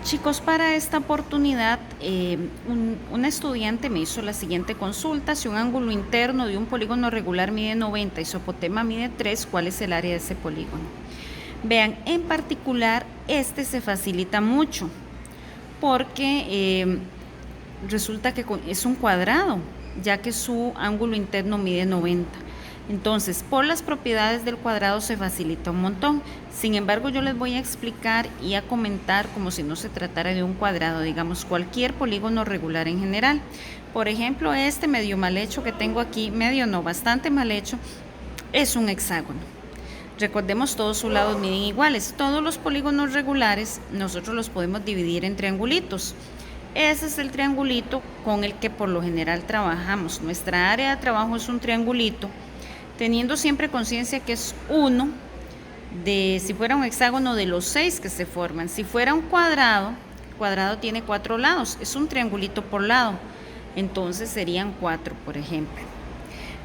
Chicos, para esta oportunidad, una estudiante me hizo la siguiente consulta: si un ángulo interno de un polígono regular mide 90 y su apotema mide 3, ¿cuál es el área de ese polígono? Vean, en particular, este se facilita mucho porque resulta que es un cuadrado, ya que su ángulo interno mide 90. Entonces, por las propiedades del cuadrado se facilita un montón. Sin embargo, yo les voy a explicar y a comentar como si no se tratara de un cuadrado, digamos, cualquier polígono regular en general. Por ejemplo, este medio mal hecho que tengo aquí, medio no, bastante mal hecho, es un hexágono. Recordemos, todos sus lados miden iguales. Todos los polígonos regulares nosotros los podemos dividir en triangulitos. Ese es el triangulito con el que por lo general trabajamos. Nuestra área de trabajo es un triangulito, teniendo siempre conciencia que es uno de, si fuera un hexágono, de los 6 que se forman. Si fuera un cuadrado, el cuadrado tiene 4 lados, es un triangulito por lado, entonces serían 4, por ejemplo.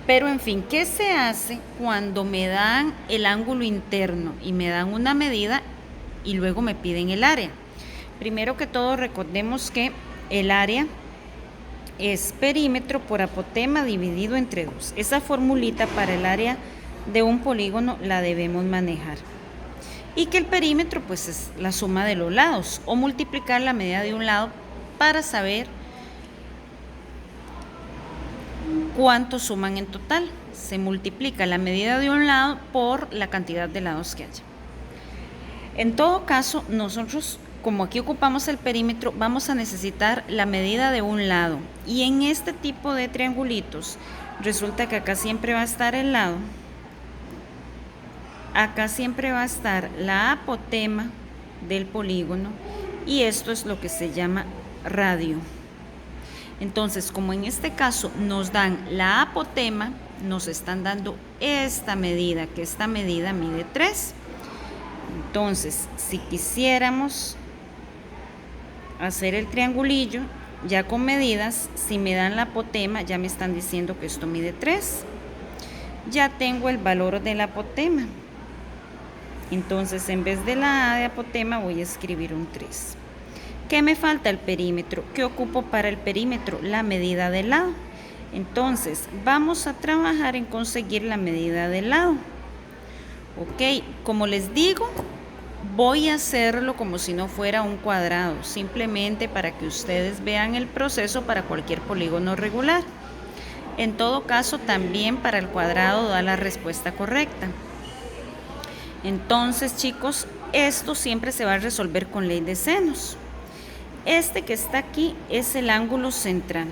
Pero en fin, ¿qué se hace cuando me dan el ángulo interno y me dan una medida y luego me piden el área? Primero que todo, recordemos que el área es perímetro por apotema dividido entre 2. Esa formulita para el área de un polígono la debemos manejar. Y que el perímetro pues es la suma de los lados, o multiplicar la medida de un lado para saber cuánto suman en total. Se multiplica la medida de un lado por la cantidad de lados que haya. En todo caso, nosotros, como aquí ocupamos el perímetro, vamos a necesitar la medida de un lado. Y en este tipo de triangulitos, resulta que acá siempre va a estar el lado. Acá siempre va a estar la apotema del polígono. Y esto es lo que se llama radio. Entonces, como en este caso nos dan la apotema, nos están dando esta medida, que esta medida mide 3. Entonces, si quisiéramos hacer el triangulillo ya con medidas, si me dan la apotema, ya me están diciendo que esto mide 3. Ya tengo el valor de la apotema. Entonces, en vez de la A de apotema, voy a escribir un 3. ¿Qué me falta? El perímetro. ¿Qué ocupo para el perímetro? La medida del lado. Entonces, vamos a trabajar en conseguir la medida del lado. Ok, como les digo, voy a hacerlo como si no fuera un cuadrado, simplemente para que ustedes vean el proceso para cualquier polígono regular. En todo caso, también para el cuadrado da la respuesta correcta. Entonces, chicos, esto siempre se va a resolver con ley de senos. Este que está aquí es el ángulo central.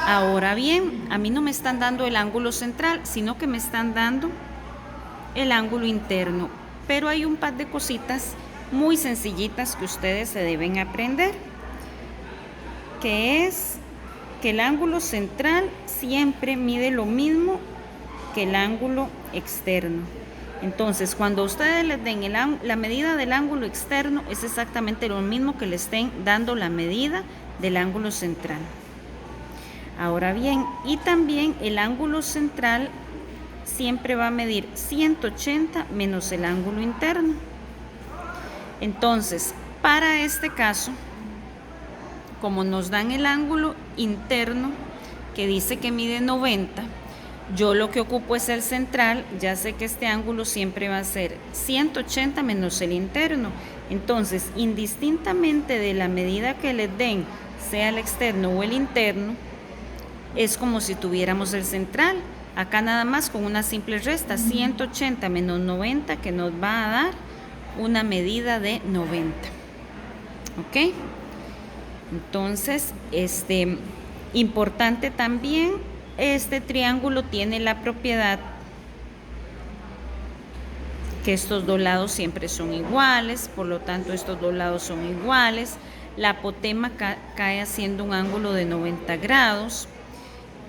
Ahora bien, a mí no me están dando el ángulo central, sino que me están dando el ángulo interno. Pero hay un par de cositas muy sencillitas que ustedes se deben aprender, que es que el ángulo central siempre mide lo mismo que el ángulo externo. Entonces, cuando ustedes les den la medida del ángulo externo, es exactamente lo mismo que le estén dando la medida del ángulo central. Ahora bien, y también el ángulo central siempre va a medir 180 menos el ángulo interno. Entonces, para este caso, como nos dan el ángulo interno, que dice que mide 90, yo lo que ocupo es el central. Ya sé que este ángulo siempre va a ser 180 menos el interno. Entonces, indistintamente de la medida que les den, sea el externo o el interno, es como si tuviéramos el central. Acá nada más con una simple resta, 180 menos 90, que nos va a dar una medida de 90. ¿Ok? Entonces, importante también, este triángulo tiene la propiedad que estos dos lados siempre son iguales, por lo tanto estos dos lados son iguales. La apotema cae haciendo un ángulo de 90 grados.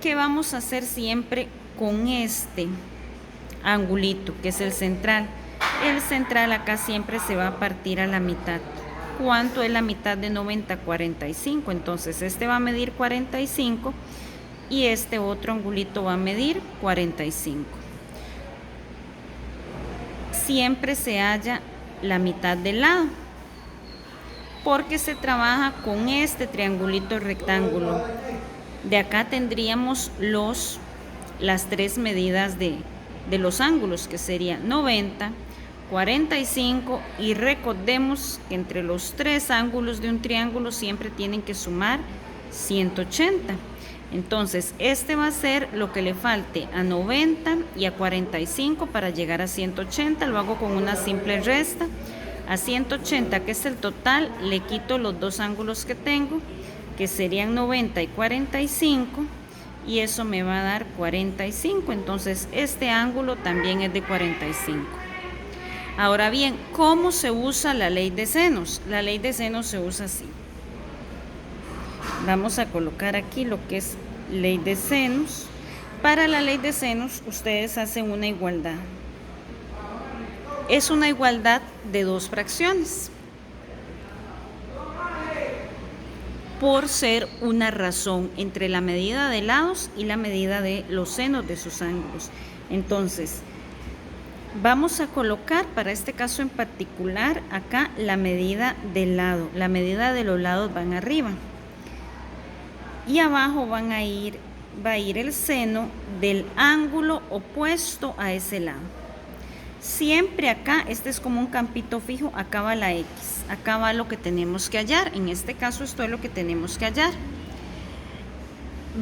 ¿Qué vamos a hacer siempre con este angulito, que es el central? El central acá siempre se va a partir a la mitad. ¿Cuánto es la mitad de 90? 45. Entonces este va a medir 45 y este otro angulito va a medir 45. Siempre se halla la mitad del lado. porque se trabaja con este triangulito rectángulo. De acá tendríamos las tres medidas de los ángulos, que serían 90, 45, y recordemos que entre los tres ángulos de un triángulo siempre tienen que sumar 180. Entonces este va a ser lo que le falte a 90 y a 45 para llegar a 180. Lo hago con una simple resta. A 180, que es el total, le quito los dos ángulos que tengo, que serían 90 y 45, y eso me va a dar 45. Entonces este ángulo también es de 45. Ahora bien, ¿cómo se usa la ley de senos? La ley de senos se usa así. Vamos a colocar aquí lo que es ley de senos. Para la ley de senos ustedes hacen una igualdad. Es una igualdad de dos fracciones, por ser una razón entre la medida de lados y la medida de los senos de sus ángulos. Entonces, vamos a colocar para este caso en particular acá la medida del lado. La medida de los lados van arriba y abajo va a ir el seno del ángulo opuesto a ese lado. Siempre acá, este es como un campito fijo, acá va la X, acá va lo que tenemos que hallar. En este caso esto es lo que tenemos que hallar.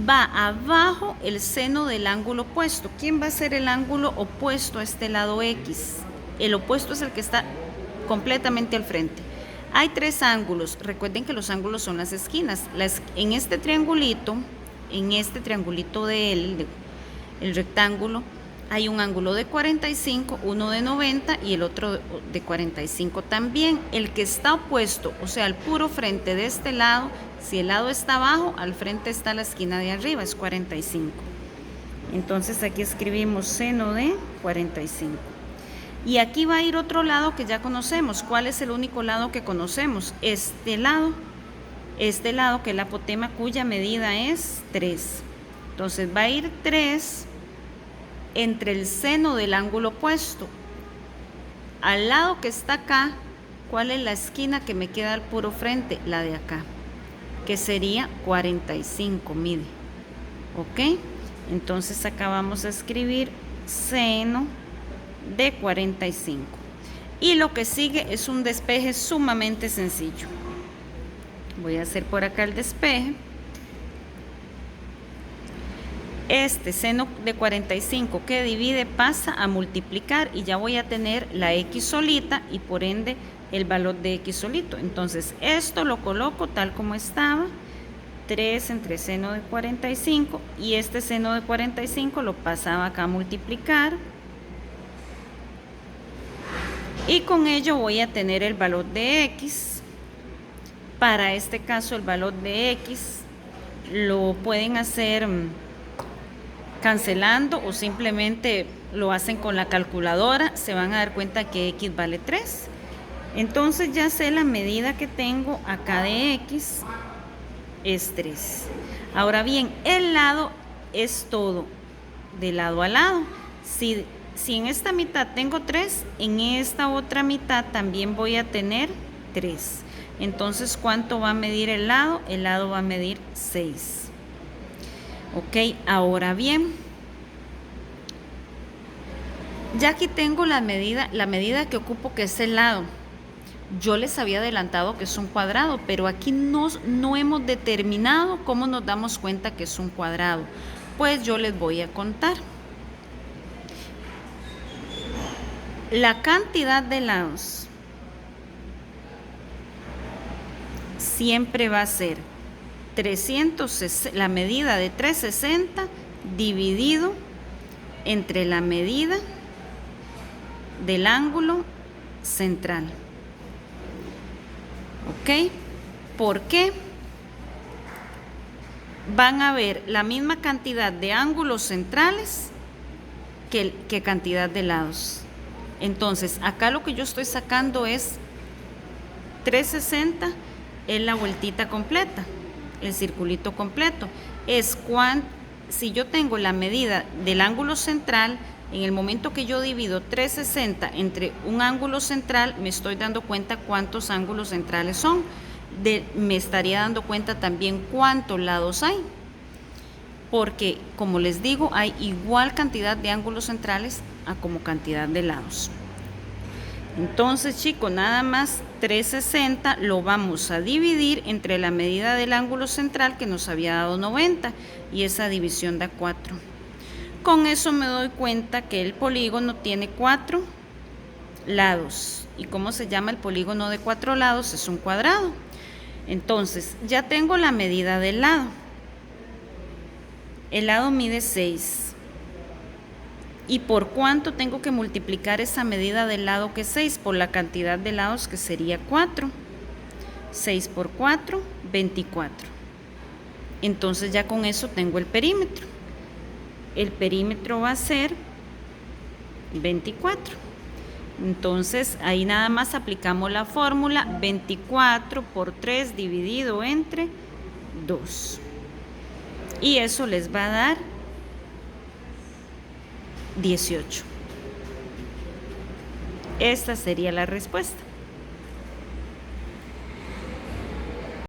Va abajo el seno del ángulo opuesto. ¿Quién va a ser el ángulo opuesto a este lado X? El opuesto es el que está completamente al frente. Hay tres ángulos. Recuerden que los ángulos son las esquinas. En este triangulito del rectángulo, hay un ángulo de 45, uno de 90 y el otro de 45 también. El que está opuesto, o sea, al puro frente de este lado, si el lado está abajo, al frente está la esquina de arriba, es 45. Entonces aquí escribimos seno de 45. Y aquí va a ir otro lado que ya conocemos. ¿Cuál es el único lado que conocemos? Este lado que es la apotema, cuya medida es 3. Entonces va a ir 3 entre el seno del ángulo opuesto. Al lado que está acá, ¿cuál es la esquina que me queda al puro frente? La de acá, que sería 45, mide. ¿Ok? Entonces acá vamos a escribir seno de 45. Y lo que sigue es un despeje sumamente sencillo. Voy a hacer por acá el despeje. Este seno de 45 que divide pasa a multiplicar y ya voy a tener la X solita y por ende el valor de X solito. Entonces esto lo coloco tal como estaba, 3 entre seno de 45, y este seno de 45 lo pasaba acá a multiplicar. Y con ello voy a tener el valor de X. Para este caso el valor de X lo pueden hacer cancelando o simplemente lo hacen con la calculadora. Se van a dar cuenta que X vale 3. Entonces ya sé la medida que tengo acá de X es 3. Ahora bien, el lado es todo de lado a lado. Si en esta mitad tengo 3, en esta otra mitad también voy a tener 3. Entonces, ¿cuánto va a medir el lado? El lado va a medir 6. Ok, ahora bien, ya aquí tengo la medida que ocupo, que es el lado. Yo les había adelantado que es un cuadrado, pero aquí no hemos determinado cómo nos damos cuenta que es un cuadrado. Pues yo les voy a contar. La cantidad de lados siempre va a ser la medida de 360 dividido entre la medida del ángulo central. ¿Ok? ¿Por qué? Van a ver la misma cantidad de ángulos centrales que cantidad de lados. Entonces, acá lo que yo estoy sacando es 360, es la vueltita completa, el circulito completo. Si yo tengo la medida del ángulo central, en el momento que yo divido 360 entre un ángulo central, me estoy dando cuenta cuántos ángulos centrales son. me estaría dando cuenta también cuántos lados hay, porque como les digo, hay igual cantidad de ángulos centrales a como cantidad de lados. Entonces, chicos, nada más 360 lo vamos a dividir entre la medida del ángulo central que nos había dado 90 y esa división da 4. Con eso me doy cuenta que el polígono tiene 4 lados. ¿Y cómo se llama el polígono de 4 lados? Es un cuadrado. Entonces, ya tengo la medida del lado. El lado mide 6. ¿Y por cuánto tengo que multiplicar esa medida del lado que es 6? Por la cantidad de lados, que sería 4. 6 por 4, 24. Entonces ya con eso tengo el perímetro. El perímetro va a ser 24. Entonces ahí nada más aplicamos la fórmula 24 por 3 dividido entre 2. Y eso les va a dar 18. Esta sería la respuesta.